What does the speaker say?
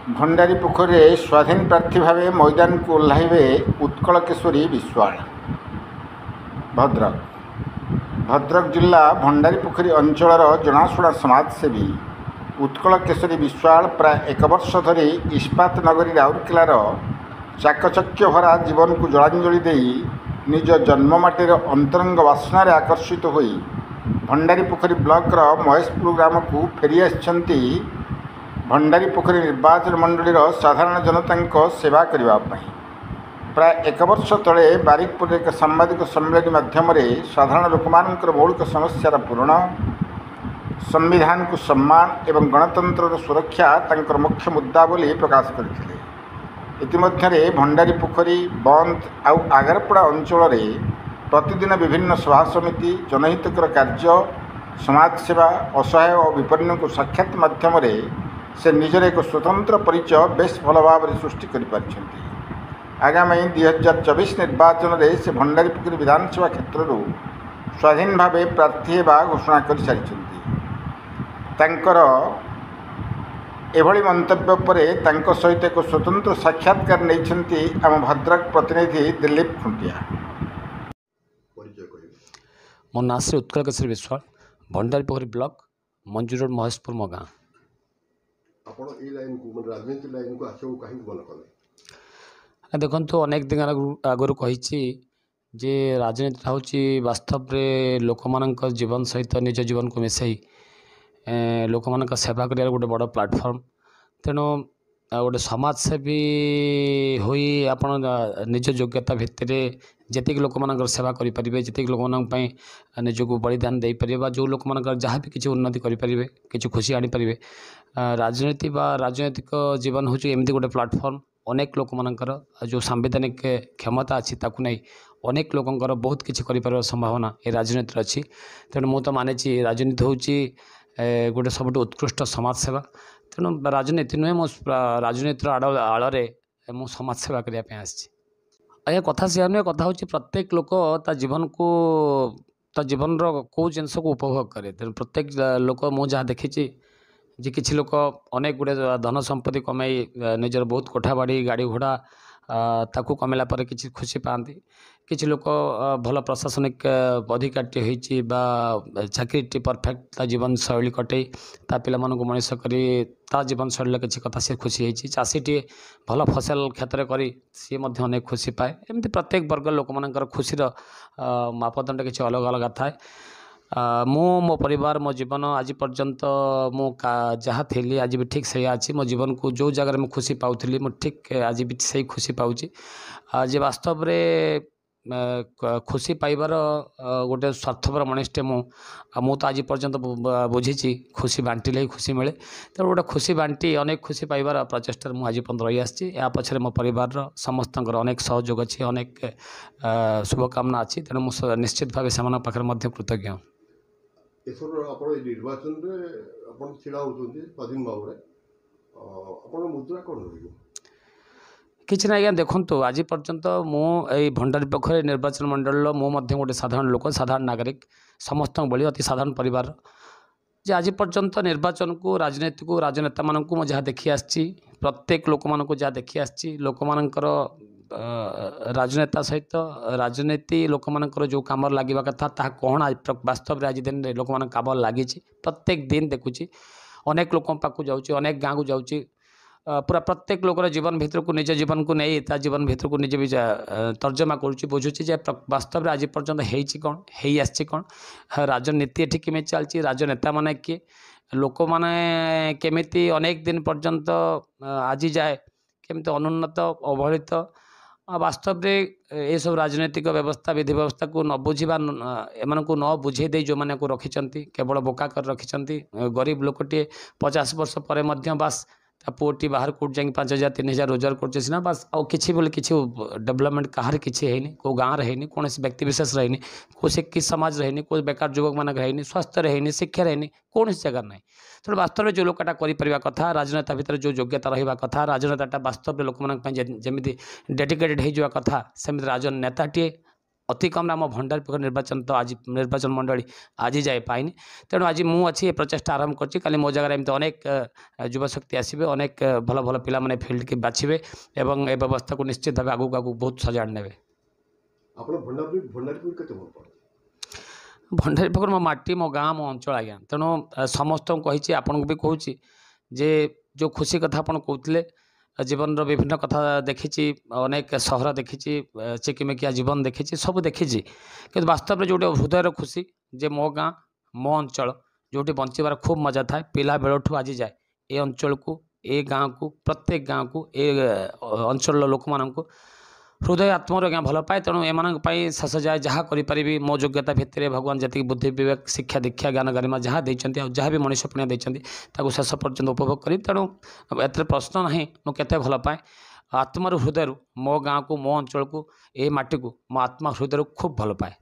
भंडारी पोखरी स्वाधीन प्रार्थी भाव मैदान को ओह्लैबे उत्कल केशरी विश्वाल। भद्रक भद्रक जिला भंडारी पोखरी अंचल जनाशुना समाजसेवी उत्कल केशरी विश्वाल प्राय 1 वर्ष धरी इस्पात नगरी राउरकेलार चाकचक्य भरा जीवन को जलांजलि देई निज जन्ममाटीर अंतरंग वासनार आकर्षित होई भंडारी पोखरी ब्लॉकर महेशपुर ग्राम को फेरी आसिछंती भंडारी पोखरी निर्वाचन मंडलीर साधारण जनता सेवा करने। प्राय 1 वर्ष तले बारिकपुर एक सांबादिक सम्मेलन माध्यम साधारण लोकमानंकर मौलिक समस्यार पूरण, संविधान को सम्मान एवं गणतंत्र सुरक्षा तांकर मुख्य मुद्दा बोली प्रकाश करथिले। इतिमध्यरे भंडारी पोखरी बंद आउ आगारपड़ा अंचल प्रतिदिन विभिन्न सभा समिति जनहितकर कार्य समाजसेवा असहाय और विपन्न को साक्षात माध्यम से निजर एक स्वतंत्र परिचय बेस भल भाव सृष्टि कर आगामी 2024 निर्वाचन में से भंडारी पोखरी विधानसभा क्षेत्र स्वाधीन भाव प्रार्थी होगा घोषणा कर सारी। एभली मंतव्य पर सहित एक स्वतंत्र साक्षात्कार नहीं आम भद्रक प्रतिनिधि दिलीप खुंटिया। मो ना श्री उत्कल केशरी विश्वाल, भंडारी पोखरी ब्लॉक मंजू रोड महेशपुर मो गाँ। देखो अनेक दिन आगुरी कही जे राजनीति हूँ वास्तव में लोक मान जीवन सहित निज जीवन को मिसई लोक मान सेवा कर गोटे बड़ प्लाटफर्म। तेणु गोटे समाजसेवी हुई आप निज योग्यता भितर जी लोक मान सेवा करें, जी लोक मान निजक बलिदान दे पारे, जो लोक मान जहाँ भी किसी उन्नति करें, किसी खुशी आनीपारे। राजनीति बा राजनैतिक जीवन हूँ एमती गोटे प्लाटफर्म। अनेक लोक मानकर जो सांविधानिक क्षमता अच्छी ताकू नहीं अनेक लोकंर बहुत किसी कर संभावना ये राजनीति अच्छी। तेणु मु तो माने राजनीति हूँ गोटे सब उत्कृष्ट समाजसेवा। तेणु राजनीति नुहे मो राजनीतिर आड़े मु समाजसेवा करने आज्ञा कथा से नुहे। कथा हूँ प्रत्येक लोक ता जीवन को ता जीवन कौ जिनस को उपभोग करे। तेणु प्रत्येक लोक मु जहाँ देखी जे किसी लोक अनेक गुड़े धन संपत्ति कमाई निजर बहुत कोठा बाड़ी गाड़ी घोड़ा ताकू कमेला पर किसी खुशी पाती। किसी लोक भल प्रशासनिक अधिकारी होती चाकरी परफेक्ट जीवन शैली कटे ता पिला को मनीष करी ता जीवन शैली किसी कथा सी खुशी होती। चाषीटी भल फसल क्षेत्र करी सी अनेक खुशी पाए। एमती प्रत्येक वर्ग लोक मान खुशीर मापदंड किसी अलग अलग थाए। मो परिवार मो जीवन आज पर्यंत मु जहाँ थी आज भी ठीक से अच्छी। मो जीवन को जो जगह मैं खुशी पाऊली मु ठीक आज भी सही खुशी पाऊँच। जे वास्तव में खुशी पाइबार गोटे स्वार्थपर मनीषटे मु तो आज पर्यंत बुझी खुशी बांटिले ही खुशी मिले। तेणु गोटे खुशी बांटी अनेक खुशी पाइबार प्रचेषा मुझे आज पर्यंत रही आसी। या पछरे मो परिवार समस्त अनेक सहयोग अच्छी, अनेक शुभकामना अच्छी। तेणु मुझे निश्चित भाव से पाखे कृतज्ञ। निर्वाचन छड़ा होती स्वाधीन भाव में मुद्रा कौन रही किसी ना आज्ञा देखु आज पर्यंत मु भंडारी पोखरी निर्वाचन मंडल मु गोटे साधारण लोक, साधारण नागरिक, समस्त बड़ी अति साधारण परिवार जे आज पर्यंत निर्वाचन को राजनीति को राजनेता मान जहाँ देखी आसी प्रत्येक लोक मान जहाँ देखी आसी लोक मानकर राजनेता सहित राजनीति लोक मानकर जो काम लगे कथा ता कौन वास्तव में आज दिन लोक मान काम लगी। प्रत्येक दिन देखुची अनेक लोक पाक जाऊँगी, अनेक गाँव को जाऊँगी। पूरा प्रत्येक लोकर जीवन भीतर को निज जीवन को नहीं ता जीवन भीतर को निजे भी तर्जमा करुँच बुझुची जे वास्तव में आज पर्यंत होती कौन है आसी कौन राजनीति एठी केमी चलती, राजनेता माने किए, लोक माने केमिति अनेक दिन पर्यंत आज जाए केमिति अनुन्नत अवहेलित। वास्तव में ये सब राजनैतिक व्यवस्था विधि व्यवस्था को न बुझा एम को न बुझे दे जो मैंने को रखिंट केवल बोका कर रखिंट। गरीब लोकटे 50 वर्ष पर बास पुटी बाहर कोट जाए 5,000 3,000 रोजगार कर बास आउ कि बोले किसी डेवलपमेंट कहार किसी है कौ गाँव है कौन व्यक्ति विशेष रही कौ कि समाज रही कौ बेकार युवक मान रही स्वास्थ्य रही शिक्षा रही कौन जगह ना। तेणु वास्तव में जो लोकटा कर कथा राजनेता भितर जो योग्यता रहा कथा राजनेता वास्तव में लोक जमी डेडिकेटेड हो कथा सेमती राजनेताटे अति कम आम भंडारीपोखरी निर्वाचन तो आज निर्वाचन मंडली आज जाए पाइनि तेणु आज मुझे ये प्रचेषा आरंभ कर मो जगह एमती अनेक युवशक्ति आसवे अनेक भल भल पिला माने फील्ड की बाछिबे एवं ए व्यवस्था को निश्चित भाव आगू आगू बहुत सजाड़ नेबे। ଆପଣ ଭଣ୍ଡାରୀପୁର କେତେ ଭଲ ପାଆନ୍ତି? भंडारीपोखरी मो माटी मो गाँ मो अंचल आज्ञा तेणु समस्त कही आपन को भी कहूँ जे जो खुशी कथा आपन कहते जीवन विभिन्न कथा देखी अनेक सहर देखी चिकिमिकिया जीवन देखी सब देखी कि वास्तव में जो हृदयर खुशी जे मो गाँ मो अंचल जो बंचार खूब मजा थाए पिला बेलू आज जाए ये अंचल को ए गाँ को प्रत्येक गाँ को ए अंचल लोक मानू हृदय आत्मर आज्ञा भल पाए तेणु एम शेष जाए जहाँ करी मो योग्यता भितर भगवान जी बुद्धि विवेक शिक्षा दीक्षा ज्ञान गरिमा जहाँ देते जहाँ भी मनुष्य पुण्य देते शेष पर्यंत उपभोग करी तेणु एत प्रश्न ना मुझे भल पाए आत्मर हृदय मो गाँ को मो अंचल को ए माटी को मो आत्मा हृदय खूब भल पाए।